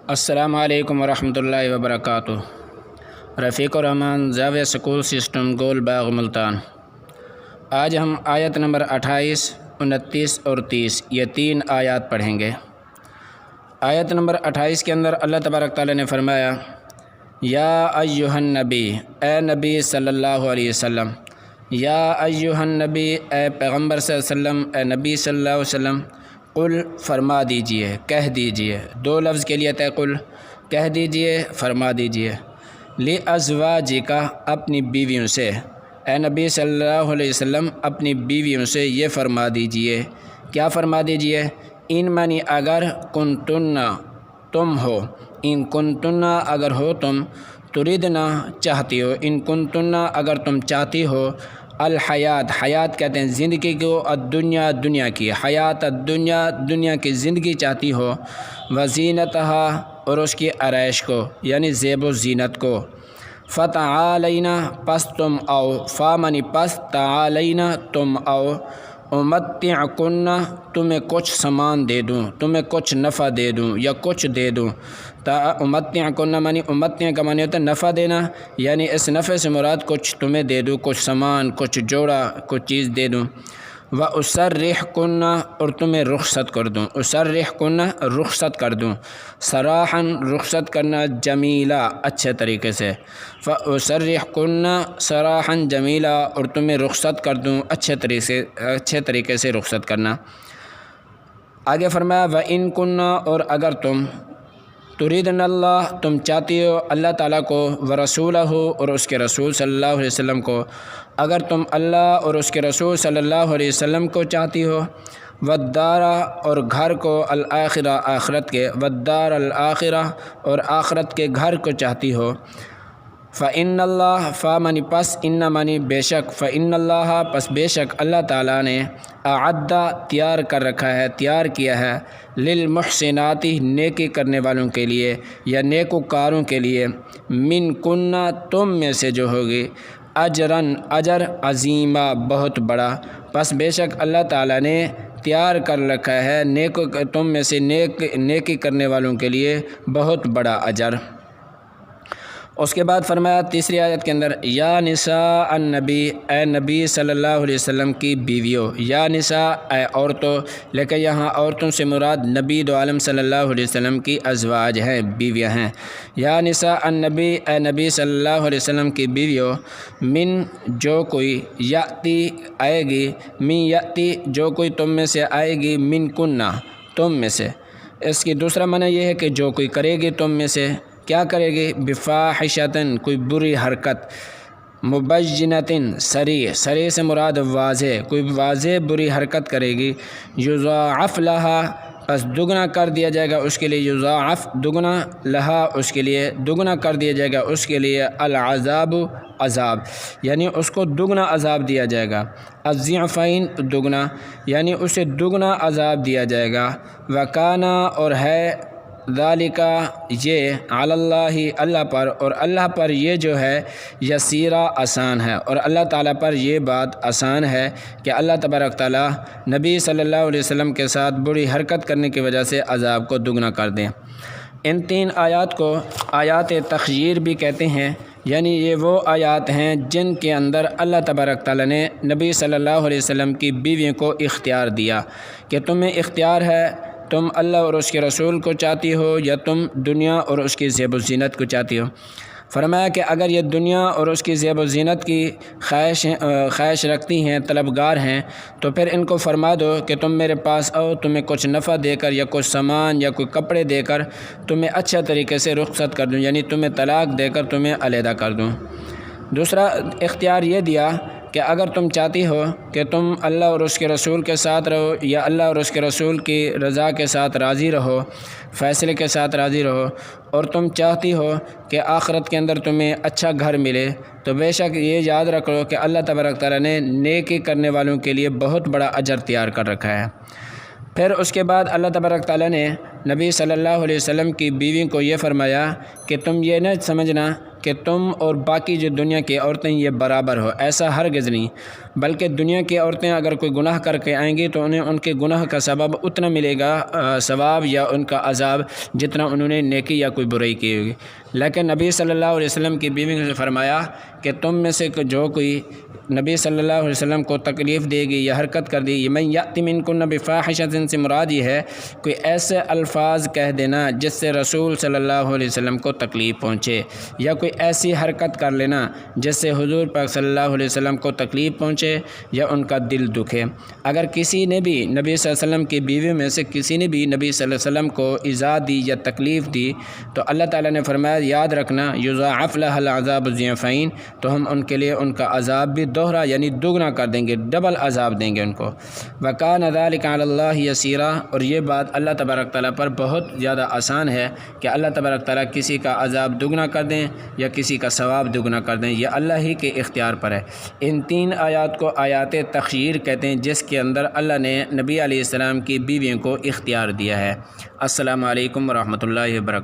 السلام علیکم ورحمۃ اللہ وبرکاتہ۔ رفیق الرحمان زاویہ سکول سسٹم گول باغ ملتان۔ آج ہم آیت نمبر 28، 29 اور 30 یہ 3 آیات پڑھیں گے۔ آیت نمبر 28 کے اندر اللہ تبارک تعالیٰ نے فرمایا، یا ایھا النبی، اے نبی صلی اللہ علیہ وسلم، یا ایھا النبی، اے پیغمبر صلی اللہ علیہ وسلم، اے نبی صلی اللہ علیہ وسلم، قل فرما دیجئے، کہہ دیجئے، 2 لفظ کے لیے تے قل، کہہ دیجئے، فرما دیجئے، لازواجک، اپنی بیویوں سے، اے نبی صلی اللہ علیہ وسلم اپنی بیویوں سے یہ فرما دیجئے، کیا فرما دیجئے؟ ان معنی اگر، کنتن تم ہو، ان کنتن اگر ہو تم، تریدنا چاہتی ہو، ان کنتن اگر تم چاہتی ہو، الحیات، حیات کہتے ہیں زندگی کو، الدنیا دنیا کی، حیات الدنیا دنیا کی زندگی چاہتی ہو، وزینتہا اور اس کی آرائش کو یعنی زیب و زینت کو، فتعالینا پس تم آؤ، فامنی پس، تعالینا تم آؤ، امتعکن تمہیں کچھ سامان دے دوں، تمہیں کچھ نفع دے دوں یا کچھ دے دوں۔ امتعکن معنی، امتع کا معنی ہوتا ہے نفع دینا، یعنی اس نفع سے مراد کچھ تمہیں دے دوں، کچھ سامان، کچھ جوڑا، کچھ چیز دے دوں۔ وَأُسَرِّحْكُنَّ اور تمہیں رخصت کر دوں، أُسَرِّحْكُنَّ رخصت کر دوں، سراحاً رخصت کرنا، جمیلا اچھے طریقے سے، فَأُسَرِّحْكُنَّ سراحاً جمیلا اور تمہیں رخصت کر دوں اچھے طریقے سے رخصت کرنا۔ آگے فرمایا وَإِن كُنَّ اور اگر تم، تریدن اللہ تم چاہتی ہو اللہ تعالیٰ کو، ورسولہ اور اس کے رسول صلی اللہ علیہ وسلم کو، اگر تم اللہ اور اس کے رسول صلی اللہ علیہ وسلم کو چاہتی ہو، والدار اور گھر کو، الآخرہ آخرت کے، والدار الآخرہ اور آخرت کے گھر کو چاہتی ہو، فإن اللہ، فا معنی پس، ان معنی بے شک، فإن اللہ پس بے شک اللہ تعالیٰ نے، اعد تیار کر رکھا ہے، تیار کیا ہے، للمحسنات نیکی کرنے والوں کے لیے یا نیکوکاروں کے لیے، من کنہ تم میں سے جو ہوگی، اجراً اجر، عظیمہ بہت بڑا، پس بے شک اللہ تعالیٰ نے تیار کر رکھا ہے تم میں سے نیکی کرنے والوں کے لیے بہت بڑا اجر۔ اس کے بعد فرمایا تیسری آیت کے اندر، یا نساء النبی، اے نبی صلی اللہ علیہ وسلم کی بیویوں، یا نساء اے عورتوں، لیکن یہاں عورتوں سے مراد نبی دو عالم صلی اللہ علیہ وسلم کی ازواج ہیں، بیویاں ہیں۔ یا نساء النبی، اے نبی صلی اللہ علیہ وسلم کی بیویوں، من جو کوئی، یاتی آئے گی، من یاتی جو کوئی تم میں سے آئے گی، من کنہ تم میں سے، اس کی دوسرا معنی یہ ہے کہ جو کوئی کرے گی تم میں سے، کیا کرے گی؟ بفاحشتن کوئی بری حرکت، مبینتن صریح سے مراد واضح، کوئی واضح بری حرکت کرے گی، یضاعف لہا پس دگنا کر دیا جائے گا اس کے لیے، یضاعف دگنا، لہا اس کے لیے، دگنا کر دیا جائے گا اس کے لیے، العذاب عذاب یعنی اس کو دگنا عذاب دیا جائے گا، الضعفین دگنا یعنی اسے دگنا عذاب دیا جائے گا، وکانا اور ہے، ذالک یہ، علی اللہ اللہ پر، اور اللہ پر یہ جو ہے، یسیرا آسان ہے، اور اللہ تعالیٰ پر یہ بات آسان ہے کہ اللہ تبارک تعالیٰ نبی صلی اللہ علیہ وسلم کے ساتھ بری حرکت کرنے کی وجہ سے عذاب کو دگنا کر دیں۔ ان 3 آیات کو آیات تخییر بھی کہتے ہیں، یعنی یہ وہ آیات ہیں جن کے اندر اللہ تبارک تعالیٰ نے نبی صلی اللہ علیہ وسلم کی بیویوں کو اختیار دیا کہ تمہیں اختیار ہے، تم اللہ اور اس کے رسول کو چاہتی ہو یا تم دنیا اور اس کی زیب و زینت کو چاہتی ہو۔ فرمایا کہ اگر یہ دنیا اور اس کی زیب و زینت کی خواہش رکھتی ہیں، طلبگار ہیں، تو پھر ان کو فرما دو کہ تم میرے پاس آؤ، تمہیں کچھ نفع دے کر یا کچھ سامان یا کوئی کپڑے دے کر تمہیں اچھا طریقے سے رخصت کر دوں، یعنی تمہیں طلاق دے کر تمہیں علیحدہ کر دوں۔ دوسرا اختیار یہ دیا کہ اگر تم چاہتی ہو کہ تم اللہ اور اس کے رسول کے ساتھ رہو یا اللہ اور اس کے رسول کی رضا کے ساتھ راضی رہو، فیصلے کے ساتھ راضی رہو، اور تم چاہتی ہو کہ آخرت کے اندر تمہیں اچھا گھر ملے، تو بے شک یہ یاد رکھ لو کہ اللہ تبارک تعالیٰ نے نیکی کرنے والوں کے لیے بہت بڑا اجر تیار کر رکھا ہے۔ پھر اس کے بعد اللہ تبارک تعالیٰ نے نبی صلی اللہ علیہ وسلم کی بیوی کو یہ فرمایا کہ تم یہ نہ سمجھنا کہ تم اور باقی جو دنیا کی عورتیں یہ برابر ہو، ایسا ہرگز نہیں، بلکہ دنیا کی عورتیں اگر کوئی گناہ کر کے آئیں گی تو انہیں ان کے گناہ کا سبب اتنا ملے گا ثواب یا ان کا عذاب جتنا انہوں نے نیکی یا کوئی برائی کی ہوگی۔ لیکن نبی صلی اللہ علیہ وسلم کی بیوی نے فرمایا کہ تم میں سے جو کوئی نبی صلی اللہ علیہ وسلم کو تکلیف دے گی یا حرکت کر دی، من یأتی منکن بفاحشۃ سے مراد یہ ہے کوئی ایسے الفاظ کہہ دینا جس سے رسول صلی اللہ علیہ وسلم کو تکلیف پہنچے، یا کوئی ایسی حرکت کر لینا جس سے حضور پاک صلی اللہ علیہ وسلم کو تکلیف پہنچے یا ان کا دل دکھے۔ اگر کسی نے بھی نبی صلی اللہ علیہ وسلم کی بیوی میں سے کسی نے بھی نبی صلی اللہ علیہ وسلم کو ایذا دی یا تکلیف دی تو اللہ تعالیٰ نے فرمایا یاد رکھنا یضاعف لها العذاب ضعفین، تو ہم ان کے لیے ان کا عذاب بھی دوہرا یعنی دوگنا کر دیں گے، ڈبل عذاب دیں گے ان کو۔ وکان ذلک علی اللہ یسیرا، اور یہ بات اللہ تبارک تعالیٰ پر بہت زیادہ آسان ہے کہ اللہ تبارک تعالیٰ کسی کا عذاب دگنا کر دیں یا کسی کا ثواب دگنا کر دیں، یہ اللہ ہی کے اختیار پر ہے۔ ان 3 آیات کو آیات تخییر کہتے ہیں جس کے اندر اللہ نے نبی علیہ السلام کی بیویوں کو اختیار دیا ہے۔ السلام علیکم ورحمۃ اللہ وبرکاتہ۔